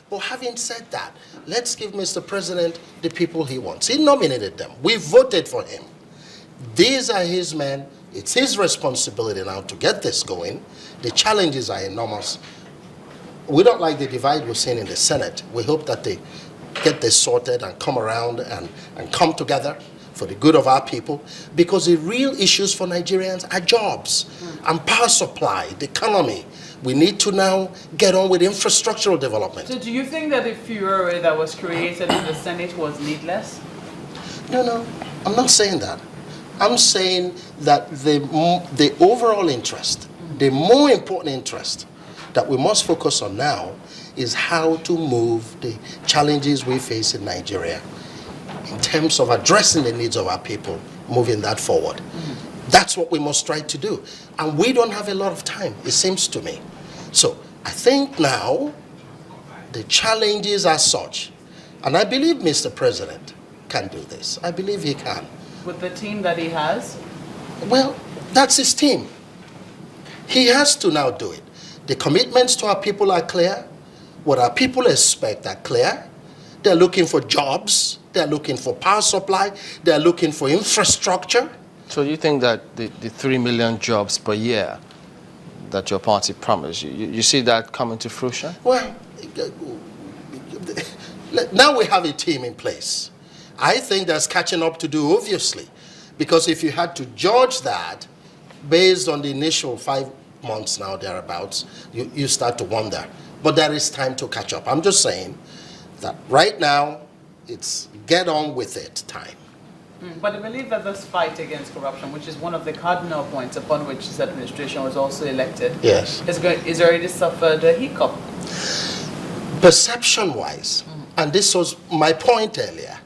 But having said that, let's give Mr. President the people he wants. He nominated them. We voted for him. These are his men. It's his responsibility now to get this going. The challenges are enormous. We don't like the divide we're seeing in the Senate. We hope that they get this sorted and come around and come together for the good of our people, because the real issues for Nigerians are jobs and power supply, the economy. We need to now get on with infrastructural development. So do you think that the furor that was created in the Senate was needless? No, I'm not saying that. I'm saying that the overall interest, the more important interest that we must focus on now is how to move the challenges we face in Nigeria in terms of addressing the needs of our people, moving that forward. That's what we must try to do. And we don't have a lot of time, it seems to me. So I think now the challenges are such, and I believe Mr. President can do this. I believe he can. With the team that he has? Well, that's his team. He has to now do it. The commitments to our people are clear. What our people expect are clear. They're looking for jobs. They're looking for power supply. They're looking for infrastructure. So you think that the 3 million jobs per year that your party promised, you see that coming to fruition? Well, now we have a team in place. I think there's catching up to do, obviously, because if you had to judge that based on the initial 5 months now, thereabouts, you start to wonder. But there is time to catch up. I'm just saying that right now, it's get on with it time. But I believe that this fight against corruption, which is one of the cardinal points upon which this administration was also elected, yes, is already suffered a hiccup. Perception-wise, and this was my point earlier,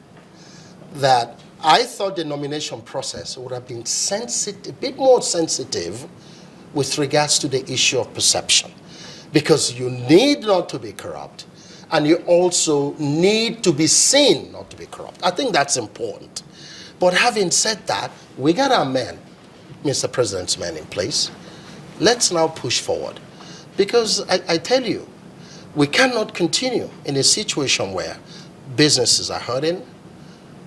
that I thought the nomination process would have been sensitive, a bit more sensitive with regards to the issue of perception, because you need not to be corrupt, and you also need to be seen not to be corrupt. I think that's important. But having said that, we got our men, Mr. President's men in place. Let's now push forward. Because I tell you, we cannot continue in a situation where businesses are hurting.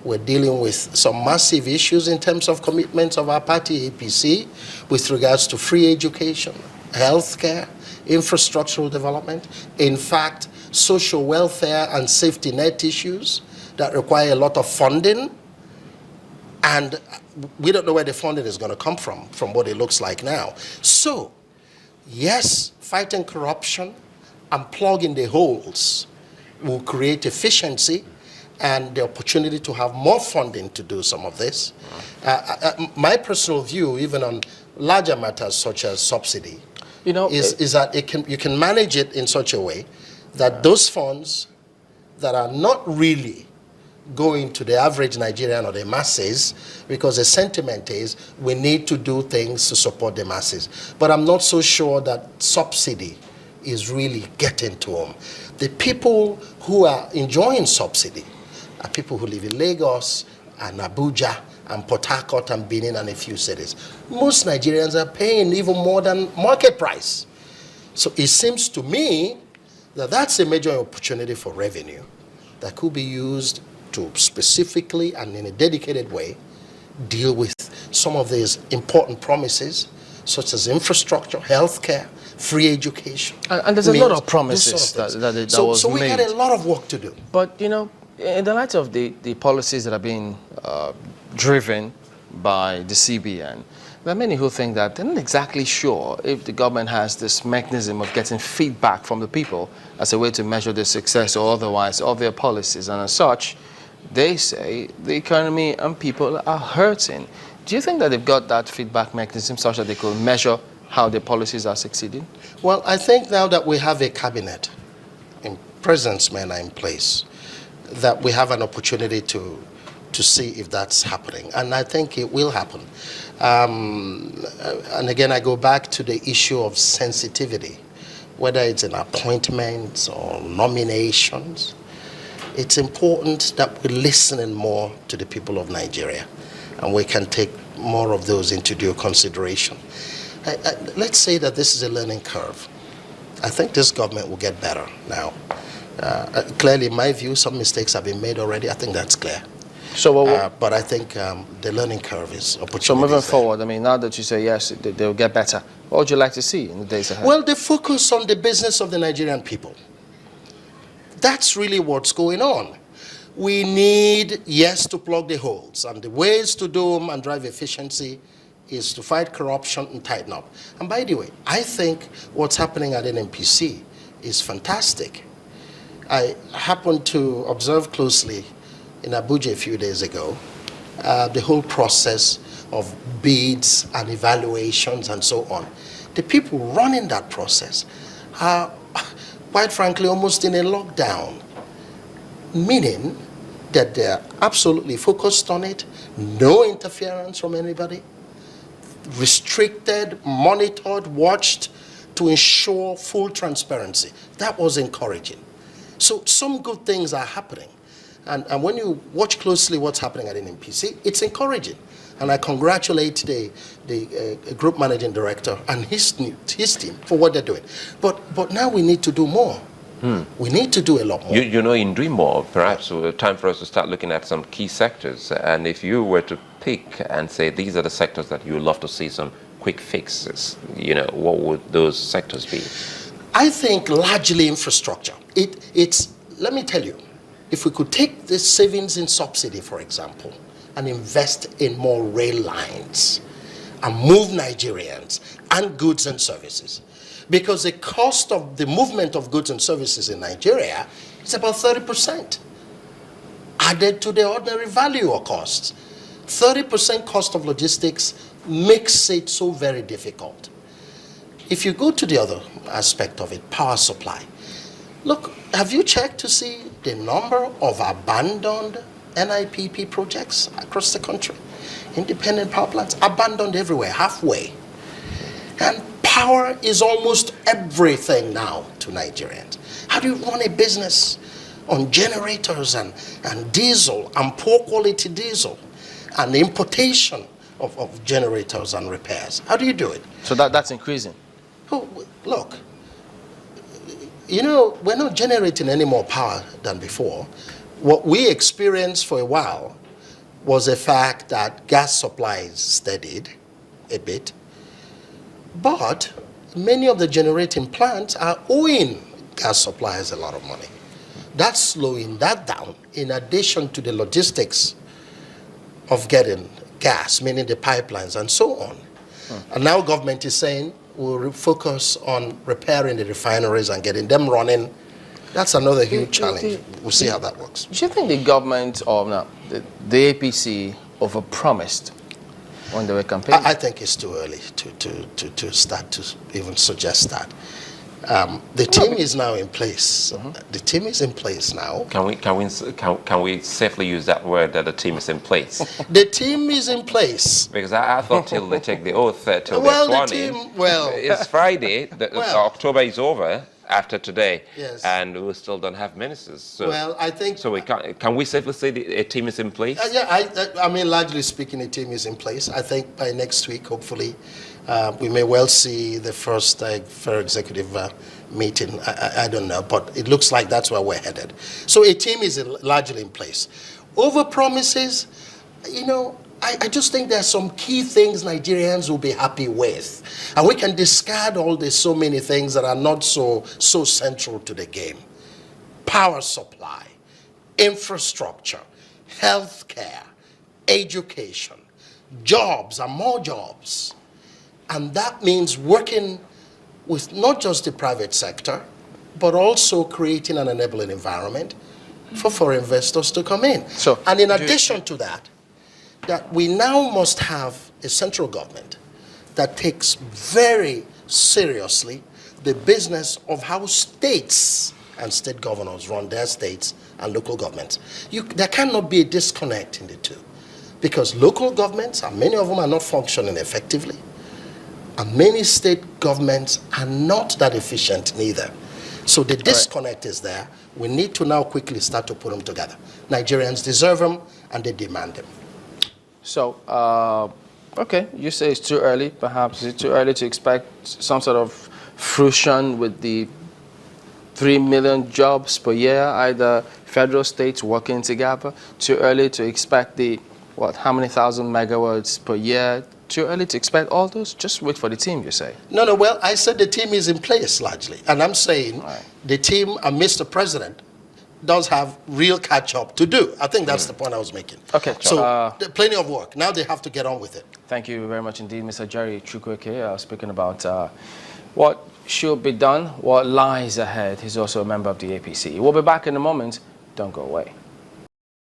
We're dealing with some massive issues in terms of commitments of our party, APC, with regards to free education, healthcare, infrastructural development. In fact, social welfare and safety net issues that require a lot of funding. And we don't know where the funding is going to come from what it looks like now. So, yes, fighting corruption and plugging the holes will create efficiency and the opportunity to have more funding to do some of this. My personal view, even on larger matters such as subsidy, is that you can manage it in such a way that those funds that are not really going to the average Nigerian or the masses, because the sentiment is we need to do things to support the masses. But I'm not so sure that subsidy is really getting to them. The people who are enjoying subsidy are people who live in Lagos and Abuja and Port Harcourt and Benin and a few cities. Most Nigerians are paying even more than market price. So it seems to me that that's a major opportunity for revenue that could be used to specifically and in a dedicated way deal with some of these important promises, such as infrastructure, healthcare, free education. And there's a lot of promises that was so we made. got a lot of work to do. But, in the light of the policies that are being driven by the CBN, there are many who think that they're not exactly sure if the government has this mechanism of getting feedback from the people as a way to measure the success or otherwise of their policies. And as such, they say the economy and people are hurting. Do you think that they've got that feedback mechanism such that they could measure how their policies are succeeding? Well, I think now that we have a cabinet and president's men are in place, that we have an opportunity to see if that's happening. And I think it will happen. And again, I go back to the issue of sensitivity, whether it's in appointments or nominations. It's important that we listen more to the people of Nigeria, and we can take more of those into due consideration. Let's say that this is a learning curve. I think this government will get better now. Clearly, in my view, some mistakes have been made already. I think that's clear. So, But I think the learning curve is opportunity. so moving forward, I mean, now that you say yes, they'll get better, what would you like to see in the days ahead? Well, the focus on the business of the Nigerian people. That's really what's going on. We need, yes, to plug the holes. And the ways to do them and drive efficiency is to fight corruption and tighten up. And by the way, I think what's happening at NNPC is fantastic. I happened to observe closely in Abuja a few days ago the whole process of bids and evaluations and so on. The people running that process are, quite frankly, almost in a lockdown, meaning that they're absolutely focused on it, no interference from anybody, restricted, monitored, watched to ensure full transparency. That was encouraging. So some good things are happening. And when you watch closely what's happening at NNPC, it's encouraging. And I congratulate the group managing director and his team for what they're doing. But now we need to do more. We need to do a lot more. You know, in doing more, perhaps time for us to start looking at some key sectors. And if you were to pick and say these are the sectors that you would love to see some quick fixes, you know, what would those sectors be? I think largely infrastructure. Let me tell you, if we could take the savings in subsidy, for example, and invest in more rail lines and move Nigerians and goods and services, because the cost of the movement of goods and services in Nigeria is about 30% added to the ordinary value or costs. 30% cost of logistics makes it so very difficult. If you go to the other aspect of it, power supply, look, have you checked to see the number of abandoned NIPP projects across the country? Independent power plants abandoned everywhere, halfway. And power is almost everything now to Nigerians. How do you run a business on generators and diesel and poor quality diesel and the importation of generators and repairs? How do you do it? So that's increasing. Oh, look, you know, we're not generating any more power than before. What we experienced for a while was the fact that gas supplies steadied a bit, but many of the generating plants are owing gas suppliers a lot of money. That's slowing that down, in addition to the logistics of getting gas, meaning the pipelines and so on. And now government is saying we'll focus on repairing the refineries and getting them running. That's another huge challenge. We'll see how that works. Do you think the government or the APC overpromised when they were campaigning? I think it's too early to start to even suggest that. The team is now in place. The team is in place now. Can we safely use that word that the team is in place? The team is in place. Because I thought till they take the oath, till they're sworn in. It's Friday. October is over after today, yes, and we still don't have ministers. So, well, I think so. Can we safely say a team is in place? I mean, largely speaking, a team is in place. I think by next week, hopefully, we may well see the first fair executive meeting. I don't know, but it looks like that's where we're headed. So a team is largely in place. Over promises, you know, I just think there are some key things Nigerians will be happy with. And we can discard all the so many things that are not so central to the game. Power supply, infrastructure, healthcare, education, jobs and more jobs. And that means working with not just the private sector, but also creating an enabling environment for investors to come in. So, and in addition to that we now must have a central government that takes very seriously the business of how states and state governors run their states and local governments. There cannot be a disconnect in the two, because local governments, and many of them are not functioning effectively, and many state governments are not that efficient neither. So the disconnect is there. We need to now quickly start to put them together. Nigerians deserve them, and they demand them. So, okay, you say it's too early. Perhaps it's too early to expect some sort of fruition with the 3 million jobs per year, either federal, states working together. Too early to expect the, how many thousand megawatts per year? Too early to expect all those? Just wait for the team, you say? No, well, I said the team is in place largely. And I'm saying the team and Mr. President does have real catch-up to do. I think that's the point I was making. Okay. So plenty of work. Now they have to get on with it. Thank you very much indeed, Mr. Jerry Chukwueke, speaking about what should be done, what lies ahead. He's also a member of the APC. We'll be back in a moment. Don't go away.